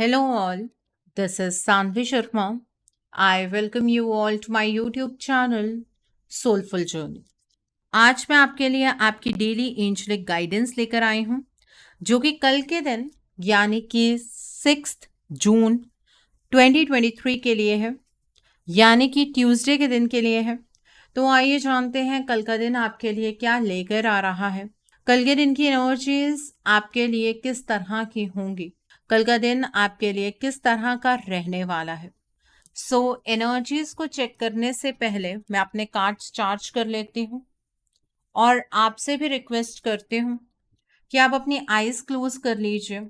Hello all, this is Sanvi Sharma. I welcome you all to my YouTube channel Soulful Journey. आज मैं आपके लिए आपकी daily angelic guidance लेकर आई हूँ जो कि कल के दिन यानी कि 6 जून 2023 के लिए है, यानी कि ट्यूसडे के दिन के लिए है। तो आइए जानते हैं कल का दिन आपके लिए क्या लेकर आ रहा है। कल के दिन की एनर्जीज आपके लिए किस तरह की होंगी, कल का दिन आपके लिए किस तरह का रहने वाला है। एनर्जीज को चेक करने से पहले मैं अपने कार्ड्स चार्ज कर लेती हूँ और आपसे भी रिक्वेस्ट करती हूँ कि आप अपनी आईज क्लोज कर लीजिए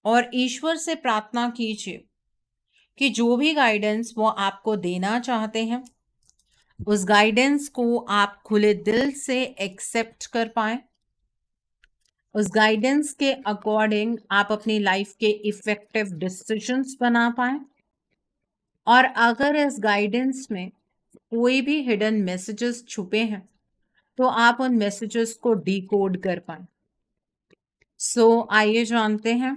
और ईश्वर से प्रार्थना कीजिए कि जो भी गाइडेंस वो आपको देना चाहते हैं उस गाइडेंस को आप खुले दिल से एक्सेप्ट कर पाए, उस गाइडेंस के अकॉर्डिंग आप अपनी लाइफ के इफेक्टिव डिसीजंस बना पाए और अगर इस गाइडेंस में कोई भी हिडन मैसेजेस छुपे हैं तो आप उन मैसेजेस को डिकोड कर पाए। आइए जानते हैं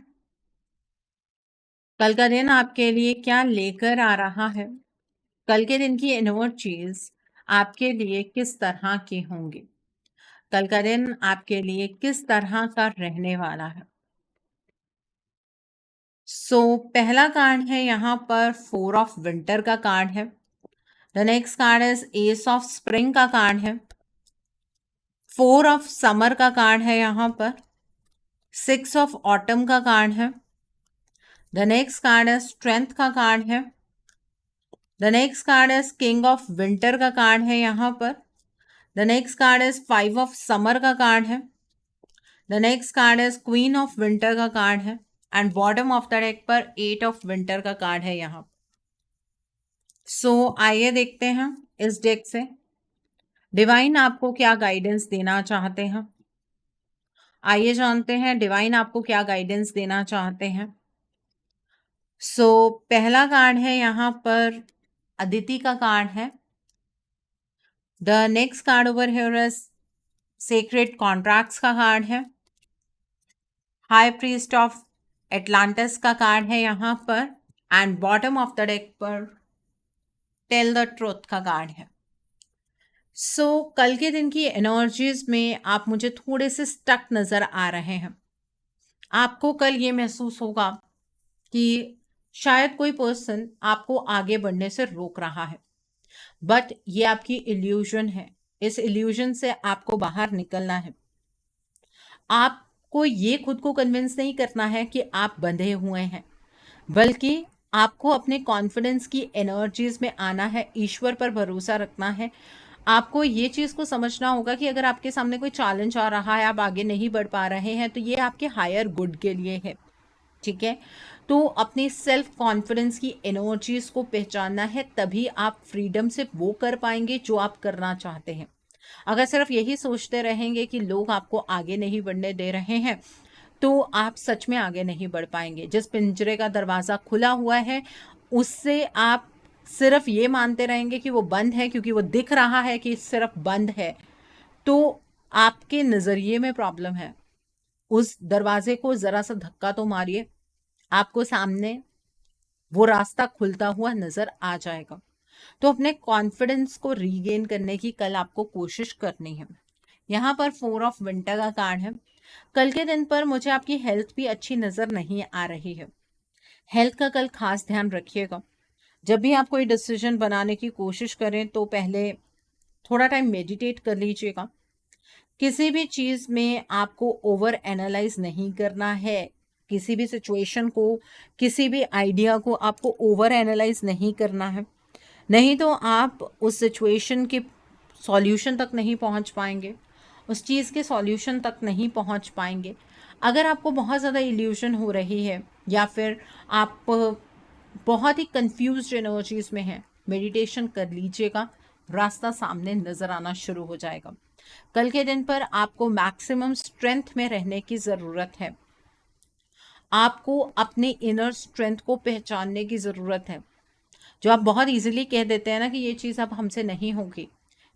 कल का दिन आपके लिए क्या लेकर आ रहा है। कल के दिन की एनर्जीज आपके लिए किस तरह की होंगी, कल का दिन आपके लिए किस तरह का रहने वाला है। पहला कार्ड है यहाँ पर 4 ऑफ विंटर का कार्ड है। The next card is S of spring का कार्ड है। 4 ऑफ समर का कार्ड है यहाँ पर। 6 ऑफ ऑटम का कार्ड है। The next card is strength का कार्ड है। The next card is king of winter का कार्ड है यहाँ पर। The next card is 5 of summer का कार्ड है। The next card is queen of winter का कार्ड है and bottom of the deck पर 8 ऑफ विंटर का कार्ड है यहाँ। आइए देखते हैं इस डेक से डिवाइन आपको क्या गाइडेंस देना चाहते हैं। आइए जानते हैं डिवाइन आपको क्या गाइडेंस देना चाहते हैं। पहला कार्ड है यहाँ पर अदिति का कार्ड है। The next card over here is sacred contracts का कार्ड है। हाई प्रीस्ट ऑफ एटलांटिस का कार्ड है यहाँ पर and bottom of the deck पर टेल द ट्रूथ का कार्ड है। कल के दिन की एनर्जीज में आप मुझे थोड़े से स्टक नजर आ रहे हैं। आपको कल ये महसूस होगा कि शायद कोई पर्सन आपको आगे बढ़ने से रोक रहा है, बट ये आपकी इल्यूजन है। इस इल्यूजन से आपको बाहर निकलना है। आपको ये खुद को कन्विंस नहीं करना है कि आप बंधे हुए हैं, बल्कि आपको अपने कॉन्फिडेंस की एनर्जीज में आना है, ईश्वर पर भरोसा रखना है। आपको ये चीज़ को समझना होगा कि अगर आपके सामने कोई चैलेंज आ रहा है, आप आगे नहीं बढ़ पा रहे हैं, तो ये आपके हायर गुड के लिए है, ठीक है। तो अपनी सेल्फ कॉन्फिडेंस की एनर्जीज को पहचानना है, तभी आप फ्रीडम से वो कर पाएंगे जो आप करना चाहते हैं। अगर सिर्फ यही सोचते रहेंगे कि लोग आपको आगे नहीं बढ़ने दे रहे हैं तो आप सच में आगे नहीं बढ़ पाएंगे। जिस पिंजरे का दरवाज़ा खुला हुआ है उससे आप सिर्फ ये मानते रहेंगे कि वो बंद है, क्योंकि वो दिख रहा है कि सिर्फ बंद है, तो आपके नज़रिए में प्रॉब्लम है। उस दरवाजे को ज़रा सा धक्का तो मारिए, आपको सामने वो रास्ता खुलता हुआ नज़र आ जाएगा। तो अपने कॉन्फिडेंस को रीगेन करने की कल आपको कोशिश करनी है। यहाँ पर 4 ऑफ विंटर का कार्ड है। कल के दिन पर मुझे आपकी हेल्थ भी अच्छी नज़र नहीं आ रही है। हेल्थ का कल खास ध्यान रखिएगा। जब भी आप कोई डिसीजन बनाने की कोशिश करें तो पहले थोड़ा टाइम मेडिटेट कर लीजिएगा। किसी भी चीज़ में आपको ओवर एनालाइज नहीं करना है। किसी भी सिचुएशन को, किसी भी आइडिया को आपको ओवर एनालाइज नहीं करना है, नहीं तो आप उस सिचुएशन के सॉल्यूशन तक नहीं पहुंच पाएंगे, उस चीज़ के सॉल्यूशन तक नहीं पहुंच पाएंगे। अगर आपको बहुत ज़्यादा इल्यूजन हो रही है या फिर आप बहुत ही कंफ्यूज्ड एनर्जीज में हैं, मेडिटेशन कर लीजिएगा, रास्ता सामने नज़र आना शुरू हो जाएगा। कल के दिन पर आपको मैक्सिमम स्ट्रेंथ में रहने की ज़रूरत है। आपको अपने इनर स्ट्रेंथ को पहचानने की ज़रूरत है। जो आप बहुत इजीली कह देते हैं ना कि ये चीज़ अब हमसे नहीं होगी,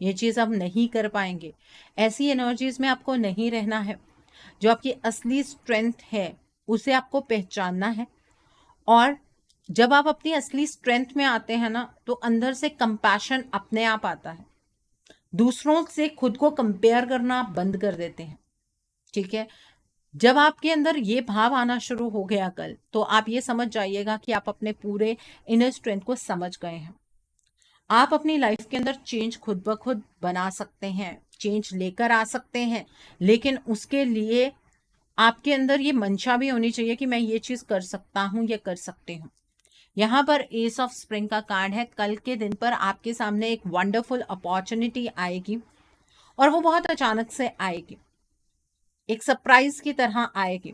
ये चीज़ अब नहीं कर पाएंगे, ऐसी एनर्जीज में आपको नहीं रहना है। जो आपकी असली स्ट्रेंथ है उसे आपको पहचानना है, और जब आप अपनी असली स्ट्रेंथ में आते हैं ना, तो अंदर से कंपैशन अपने आप आता है। दूसरों से खुद को कंपेयर करना आप बंद कर देते हैं। ठीक है, जब आपके अंदर ये भाव आना शुरू हो गया कल, तो आप ये समझ जाइएगा कि आप अपने पूरे इनर स्ट्रेंथ को समझ गए हैं। आप अपनी लाइफ के अंदर चेंज खुद ब खुद बना सकते हैं, चेंज लेकर आ सकते हैं, लेकिन उसके लिए आपके अंदर ये मंशा भी होनी चाहिए कि मैं ये चीज कर सकता हूं या कर सकती हूँ। यहाँ पर एस ऑफ स्प्रिंग का कार्ड है। कल के दिन पर आपके सामने एक वंडरफुल अपॉर्चुनिटी आएगी और वो बहुत अचानक से आएगी, एक सरप्राइज की तरह आएगी।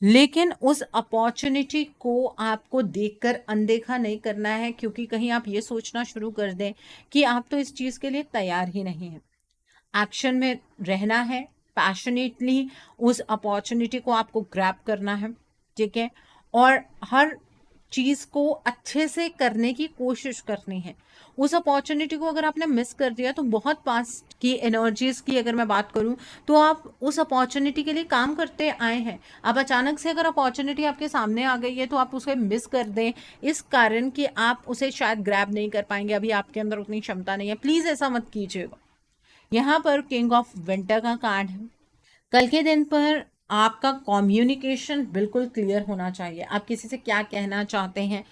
लेकिन उस अपॉर्चुनिटी को आपको देखकर अनदेखा नहीं करना है, क्योंकि कहीं आप ये सोचना शुरू कर दें कि आप तो इस चीज के लिए तैयार ही नहीं हैं। एक्शन में रहना है, पैशनेटली उस अपॉर्चुनिटी को आपको ग्रैब करना है। ठीक है, और हर चीज को अच्छे से करने की कोशिश करनी है। उस अपॉर्चुनिटी को अगर आपने मिस कर दिया, तो बहुत पास्ट की एनर्जीज की अगर मैं बात करूं, तो आप उस अपॉर्चुनिटी के लिए काम करते आए हैं। अब अचानक से अगर अपॉर्चुनिटी आपके सामने आ गई है, तो आप उसे मिस कर दें इस कारण कि आप उसे शायद ग्रैब नहीं कर पाएंगे, अभी आपके अंदर उतनी क्षमता नहीं है। प्लीज ऐसा मत कीजिएगा। यहाँ पर किंग ऑफ विंटर का कार्ड है। कल के दिन पर आपका कम्युनिकेशन बिल्कुल क्लियर होना चाहिए। आप किसी से क्या कहना चाहते हैं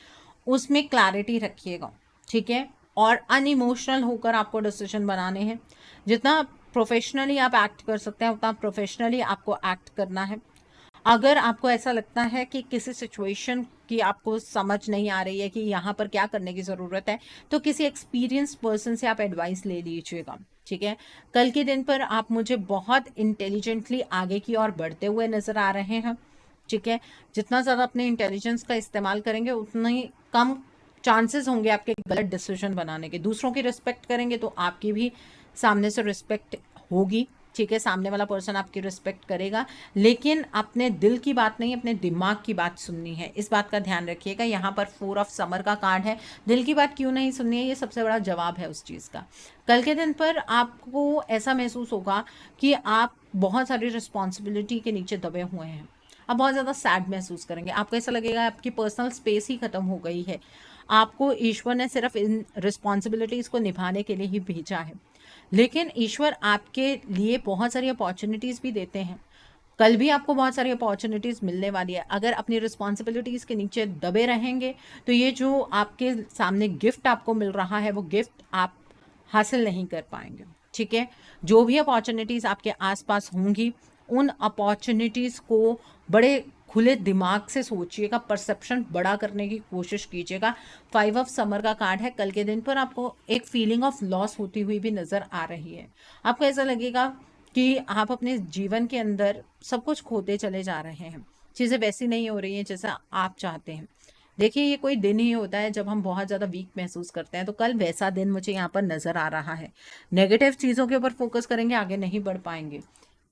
उसमें क्लैरिटी रखिएगा। ठीक है, और अनइमोशनल होकर आपको डिसीजन बनाने हैं। जितना प्रोफेशनली आप एक्ट कर सकते हैं, उतना प्रोफेशनली आपको एक्ट करना है। अगर आपको ऐसा लगता है कि किसी सिचुएशन की आपको समझ नहीं आ रही है कि यहाँ पर क्या करने की ज़रूरत है, तो किसी एक्सपीरियंस पर्सन से आप एडवाइस ले लीजिएगा। ठीक है, कल के दिन पर आप मुझे बहुत इंटेलिजेंटली आगे की ओर बढ़ते हुए नज़र आ रहे हैं। ठीक है, जितना ज़्यादा अपने इंटेलिजेंस का इस्तेमाल करेंगे, उतनी कम चांसेस होंगे आपके गलत डिसीजन बनाने के। दूसरों की रिस्पेक्ट करेंगे तो आपकी भी सामने से रिस्पेक्ट होगी। ठीक है, सामने वाला पर्सन आपकी रिस्पेक्ट करेगा, लेकिन अपने दिल की बात नहीं, अपने दिमाग की बात सुननी है। इस बात का ध्यान रखिएगा। यहाँ पर 4 ऑफ समर का कार्ड है। दिल की बात क्यों नहीं सुननी है, ये सबसे बड़ा जवाब है उस चीज़ का। कल के दिन पर आपको ऐसा महसूस होगा कि आप बहुत सारी रिस्पॉन्सिबिलिटी के नीचे दबे हुए हैं। आप बहुत ज़्यादा सैड महसूस करेंगे। आपको ऐसा लगेगा आपकी पर्सनल स्पेस ही ख़त्म हो गई है। आपको ईश्वर ने सिर्फ इन रिस्पॉन्सिबिलिटीज़ को निभाने के लिए ही भेजा है, लेकिन ईश्वर आपके लिए बहुत सारी अपॉर्चुनिटीज़ भी देते हैं। कल भी आपको बहुत सारी अपॉर्चुनिटीज़ मिलने वाली है। अगर अपनी रिस्पॉन्सिबिलिटीज़ के नीचे दबे रहेंगे, तो ये जो आपके सामने गिफ्ट आपको मिल रहा है, वो गिफ्ट आप हासिल नहीं कर पाएंगे। ठीक है, जो भी अपॉर्चुनिटीज़ आपके आसपास होंगी, उन अपॉर्चुनिटीज़ को बड़े खुले दिमाग से सोचिएगा, परसेप्शन बड़ा करने की कोशिश कीजिएगा। 5 ऑफ समर का कार्ड है। कल के दिन पर आपको एक फीलिंग ऑफ लॉस होती हुई भी नज़र आ रही है। आपको ऐसा लगेगा कि आप अपने जीवन के अंदर सब कुछ खोते चले जा रहे हैं, चीज़ें वैसी नहीं हो रही हैं जैसा आप चाहते हैं। देखिए, ये कोई दिन ही होता है जब हम बहुत ज़्यादा वीक महसूस करते हैं, तो कल वैसा दिन मुझे यहाँ पर नज़र आ रहा है। नेगेटिव चीज़ों के ऊपर फोकस करेंगे, आगे नहीं बढ़ पाएंगे।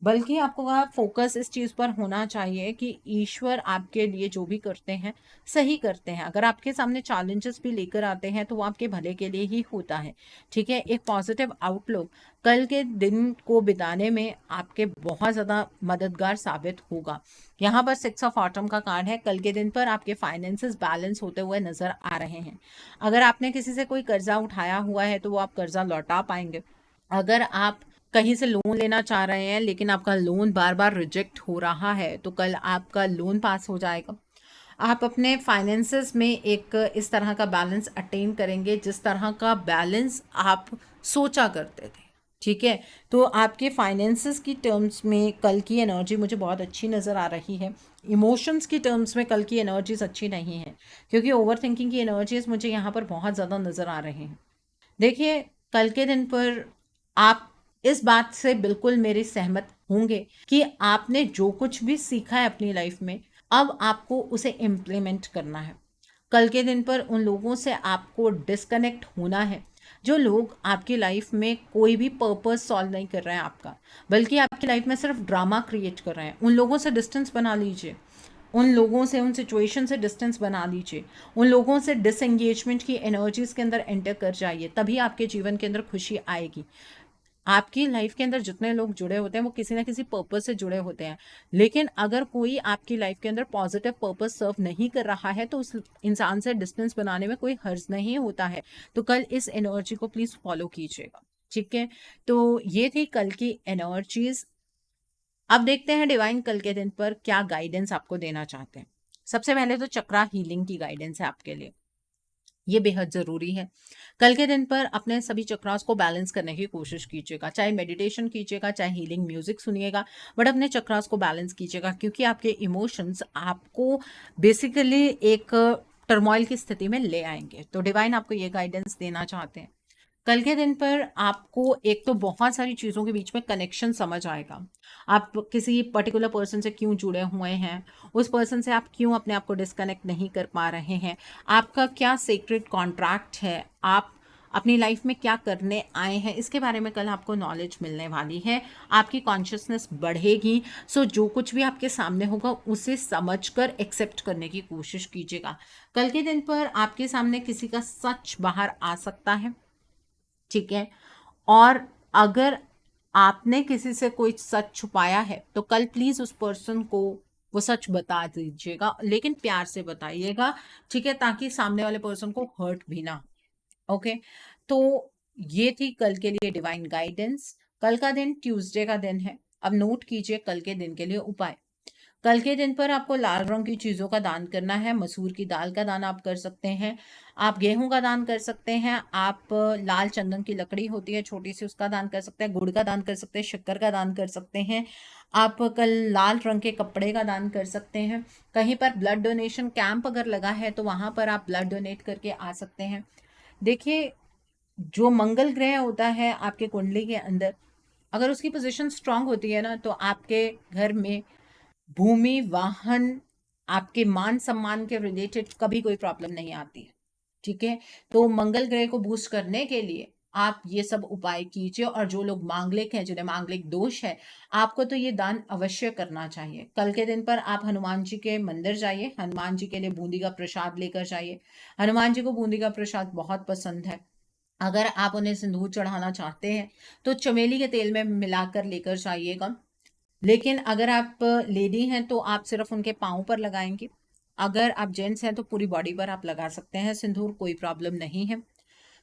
बल्कि आपको का फोकस इस चीज़ पर होना चाहिए कि ईश्वर आपके लिए जो भी करते हैं सही करते हैं। अगर आपके सामने चैलेंजेस भी लेकर आते हैं, तो वो आपके भले के लिए ही होता है। ठीक है, एक पॉजिटिव आउटलुक कल के दिन को बिताने में आपके बहुत ज़्यादा मददगार साबित होगा। यहाँ पर 6 ऑफ ऑटम का कार्ड है। कल के दिन पर आपके फाइनेंसेस बैलेंस होते हुए नज़र आ रहे हैं। अगर आपने किसी से कोई कर्जा उठाया हुआ है, तो वो आप कर्जा लौटा पाएंगे। अगर आप कहीं से लोन लेना चाह रहे हैं, लेकिन आपका लोन बार बार रिजेक्ट हो रहा है, तो कल आपका लोन पास हो जाएगा। आप अपने फाइनेंसेस में एक इस तरह का बैलेंस अटेन करेंगे, जिस तरह का बैलेंस आप सोचा करते थे। ठीक है, तो आपके फाइनेंसेस की टर्म्स में कल की एनर्जी मुझे बहुत अच्छी नज़र आ रही है। इमोशंस की टर्म्स में कल की एनर्जीज अच्छी नहीं है, क्योंकि ओवर थिंकिंग की एनर्जीज मुझे यहाँ पर बहुत ज़्यादा नज़र आ रही हैं। देखिए, कल के दिन पर आप इस बात से बिल्कुल मेरी सहमत होंगे कि आपने जो कुछ भी सीखा है अपनी लाइफ में, अब आपको उसे इम्प्लीमेंट करना है। कल के दिन पर उन लोगों से आपको डिस्कनेक्ट होना है जो लोग आपकी लाइफ में कोई भी पर्पस सॉल्व नहीं कर रहे हैं आपका, बल्कि आपकी लाइफ में सिर्फ ड्रामा क्रिएट कर रहे हैं। उन लोगों से डिस्टेंस बना लीजिए, उन लोगों से, उन सिचुएशन से डिस्टेंस बना लीजिए। उन लोगों से डिसएंगेजमेंट की एनर्जीज के अंदर एंटर कर जाइए, तभी आपके जीवन के अंदर खुशी आएगी। आपकी लाइफ के अंदर जितने लोग जुड़े होते हैं वो किसी ना किसी पर्पस से जुड़े होते हैं, लेकिन अगर कोई आपकी लाइफ के अंदर पॉजिटिव पर्पस सर्व नहीं कर रहा है तो उस इंसान से डिस्टेंस बनाने में कोई हर्ज नहीं होता है। तो कल इस एनर्जी को प्लीज फॉलो कीजिएगा, ठीक है। तो ये थी कल की एनर्जीज। अब देखते हैं डिवाइन कल के दिन पर क्या गाइडेंस आपको देना चाहते हैं। सबसे पहले तो चक्रा हीलिंग की गाइडेंस है आपके लिए, ये बेहद ज़रूरी है। कल के दिन पर अपने सभी चक्रास को बैलेंस करने की कोशिश कीजिएगा, चाहे मेडिटेशन कीजिएगा, चाहे हीलिंग म्यूजिक सुनिएगा, बट अपने चक्रास को बैलेंस कीजिएगा, क्योंकि आपके इमोशंस आपको बेसिकली एक टर्मोइल की स्थिति में ले आएंगे। तो डिवाइन आपको ये गाइडेंस देना चाहते हैं। कल के दिन पर आपको एक तो बहुत सारी चीज़ों के बीच में कनेक्शन समझ आएगा। आप किसी पर्टिकुलर पर्सन से क्यों जुड़े हुए हैं, उस पर्सन से आप क्यों अपने आप को डिस्कनेक्ट नहीं कर पा रहे हैं, आपका क्या सीक्रेट कॉन्ट्रैक्ट है, आप अपनी लाइफ में क्या करने आए हैं, इसके बारे में कल आपको नॉलेज मिलने वाली है। आपकी कॉन्शियसनेस बढ़ेगी। सो जो कुछ भी आपके सामने होगा उसे समझकर एक्सेप्ट करने की कोशिश कीजिएगा। कल के दिन पर आपके सामने किसी का सच बाहर आ सकता है, ठीक है। और अगर आपने किसी से कोई सच छुपाया है तो कल प्लीज उस पर्सन को वो सच बता दीजिएगा, लेकिन प्यार से बताइएगा, ठीक है, ताकि सामने वाले पर्सन को हर्ट भी ना हो। ओके, तो ये थी कल के लिए डिवाइन गाइडेंस। कल का दिन ट्यूसडे का दिन है। अब नोट कीजिए कल के दिन के लिए उपाय। कल के दिन पर आपको लाल रंग की चीज़ों का दान करना है। मसूर की दाल का दान आप कर सकते हैं, आप गेहूं का दान कर सकते हैं, आप लाल चंदन की लकड़ी होती है छोटी सी, उसका दान कर सकते हैं, गुड़ का दान कर सकते हैं, शक्कर का दान कर सकते हैं। आप कल लाल रंग के कपड़े का दान कर सकते हैं। कहीं पर ब्लड डोनेशन कैंप अगर लगा है तो वहां पर आप ब्लड डोनेट करके आ सकते हैं। देखिए, जो मंगल ग्रह होता है आपके कुंडली के अंदर, अगर उसकी पोजीशन स्ट्रांग होती है ना तो आपके घर में भूमि, वाहन, आपके मान सम्मान के रिलेटेड कभी कोई प्रॉब्लम नहीं आती है, ठीक है। तो मंगल ग्रह को बूस्ट करने के लिए आप ये सब उपाय कीजिए। और जो लोग मांगलिक हैं, जिन्हें मांगलिक दोष है, आपको तो ये दान अवश्य करना चाहिए। कल के दिन पर आप हनुमान जी के मंदिर जाइए, हनुमान जी के लिए बूंदी का प्रसाद लेकर जाइए। हनुमान जी को बूंदी का प्रसाद बहुत पसंद है। अगर आप उन्हें सिंदूर चढ़ाना चाहते हैं तो चमेली के तेल में मिलाकर लेकर जाइएगा। लेकिन अगर आप लेडी हैं तो आप सिर्फ उनके पाँव पर लगाएंगे। अगर आप जेंट्स हैं तो पूरी बॉडी पर आप लगा सकते हैं सिंदूर, कोई प्रॉब्लम नहीं है।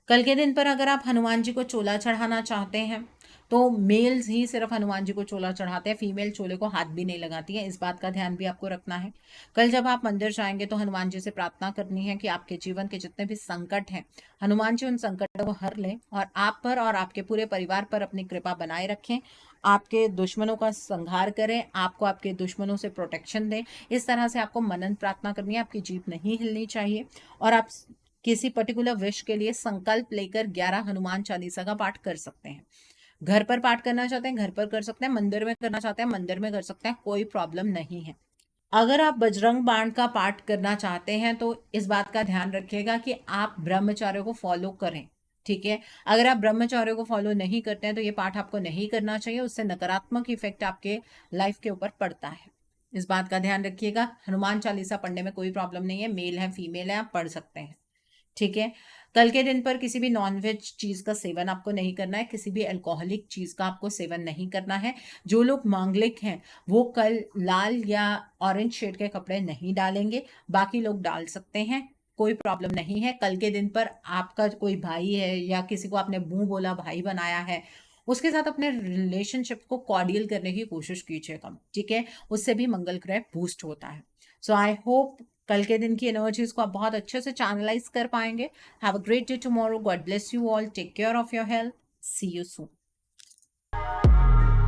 कल के दिन पर अगर आप हनुमान जी को चोला चढ़ाना चाहते हैं तो मेल्स ही सिर्फ हनुमान जी को चोला चढ़ाते हैं, फीमेल चोले को हाथ भी नहीं लगाती हैं। इस बात का ध्यान भी आपको रखना है। कल जब आप मंदिर जाएंगे तो हनुमान जी से प्रार्थना करनी है कि आपके जीवन के जितने भी संकट हैं, हनुमान जी उन संकटों को हर लें और आप पर और आपके पूरे परिवार पर अपनी कृपा बनाए रखें। आपके दुश्मनों का संहार करें, आपको आपके दुश्मनों से प्रोटेक्शन दें। इस तरह से आपको मनन प्रार्थना करनी है, आपकी जीभ नहीं हिलनी चाहिए। और आप किसी पर्टिकुलर विश के लिए संकल्प लेकर 11 हनुमान चालीसा का पाठ कर सकते हैं। घर पर पाठ करना चाहते हैं घर पर कर सकते हैं, मंदिर में करना चाहते हैं मंदिर में कर सकते हैं, कोई प्रॉब्लम नहीं है। अगर आप बजरंग बाण का पाठ करना चाहते हैं तो इस बात का ध्यान रखिएगा कि आप ब्रह्मचार्य को फॉलो करें, ठीक है। अगर आप ब्रह्मचार्य को फॉलो नहीं करते हैं तो ये पाठ आपको नहीं करना चाहिए, उससे नकारात्मक इफेक्ट आपके लाइफ के ऊपर पड़ता है। इस बात का ध्यान रखिएगा। हनुमान चालीसा पढ़ने में कोई प्रॉब्लम नहीं है, मेल है फीमेल है, आप पढ़ सकते हैं, ठीक है। कल के दिन पर किसी भी नॉनवेज चीज का सेवन आपको नहीं करना है, किसी भी अल्कोहलिक चीज का आपको सेवन नहीं करना है। जो लोग मांगलिक हैं वो कल लाल या ऑरेंज शेड के कपड़े नहीं डालेंगे, बाकी लोग डाल सकते हैं, कोई प्रॉब्लम नहीं है। कल के दिन पर आपका कोई भाई है या किसी को आपने मुंह बोला भाई बनाया है, उसके साथ अपने रिलेशनशिप को कॉर्डियल करने की कोशिश कीजिएगा, ठीक है। उससे भी मंगल ग्रह बूस्ट होता है। सो आई होप कल के दिन की एनर्जीज को आप बहुत अच्छे से चैनलाइज कर पाएंगे। Have a great day tomorrow. God bless you all. Take care of your health. See you soon.